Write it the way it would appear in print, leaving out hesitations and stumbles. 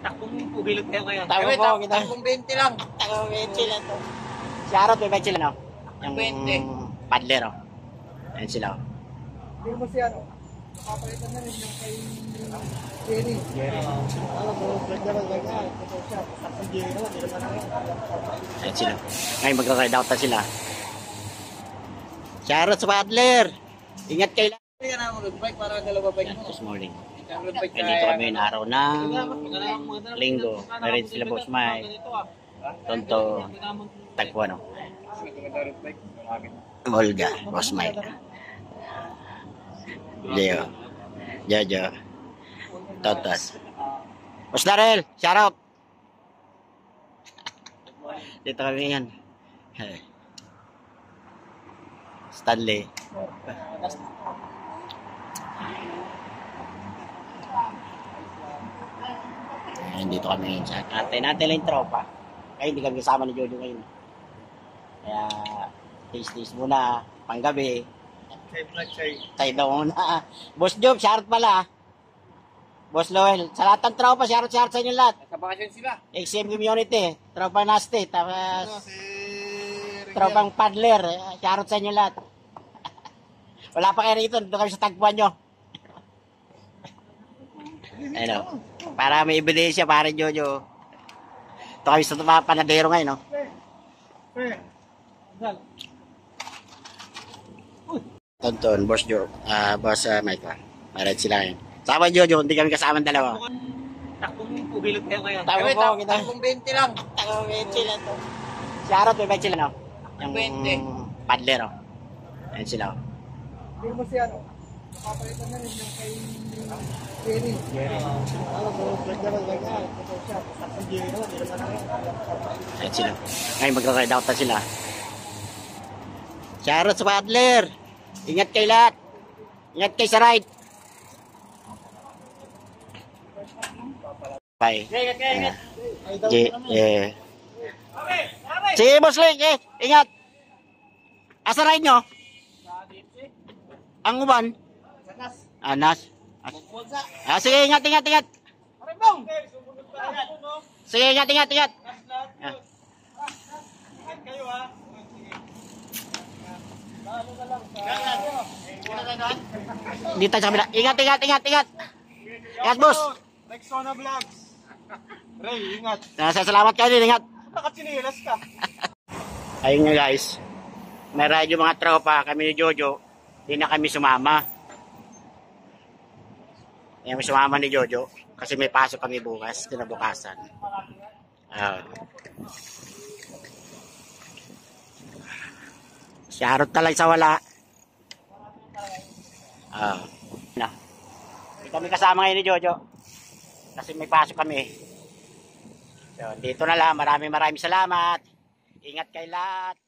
Takbong pugilot kayo ngayon. Takbong 20 lang. Takbong 20 lang to. Si Arot, may 20 lang, no? Yung 20. paddler, oh. Ayan sila, oh. Hindi mo si ano, nakapalitan na rin yung kay Jerry. Ayan sila. Ngayon magka-ride out na sila. Si Arot sa paddler. Ingat kayo lang. Hindi ka na mag-bike para dalawa bike Ayan, mo. this morning. Mag-bike Kaya dito kami yung araw ng linggo. Narin sila Boss Mike. Tonto. Tagpo, no? Olga. Boss Mike. Leo. Jojo. Totos. Boss Darrell. Shout out. Dito kami yan. Stanley. Ayan, dito kami ngayon sa atay natin lang yung tropa. Kaya hindi kami kasama ni Jojo ngayon. Kaya taste muna, panggabi. Tayo daw muna. Boss Job, shoutout pala. Boss Loel, sa lahat ng tropa, shoutout sa inyo lahat. Sa bakasyon sila. XM community, tropa Nasty, tapos tropang paddler, shoutout sa inyo lahat. Wala pa kayo rito, doon kami sa tagpuan nyo. Ano, para may ebidensya, pare Jojo. Ito kami sa panadero ngayon, no? Tonton, Boss Joe, Boss Mike, parad sila ngayon. Sama Jojo, hindi kami kasama dalawa. Takbong pugilot kayo ngayon. Takbong 20 lang. Takbong 20 lang to. Si Arot, may 20 lang, no? Yung 20. paddler, oh. Ayan sila, oh. Hindi mo si ano, nakapalitan na rin yung kay Jerry. Ayan sila. Ngayon magka-ride out na sila. Si Arot sa paddler. Ingat kayo lahat. Ingat kayo sa ride. Bye. Sige, Boss Link, ingat. Asa ride nyo? Ang uban? Anas. Sige, ingat. Sige, ingat. Dito sa kabila. Ingat. Ingat, boss. Rexona Vlogs. Ray, ingat. Salamat kayo din, ingat. Nakatsinilas ka. Ayun nga guys. May ride yung mga tropa, kami ni Jojo. Hindi na kami sumama. Hindi kami sumama ni Jojo. Kasi may pasok kami bukas, kinabukasan. Siyarot talag sa wala. Hindi kami kasama ngayon ni Jojo. Kasi may pasok kami. So, dito na lang. Maraming salamat. Ingat kayo lahat.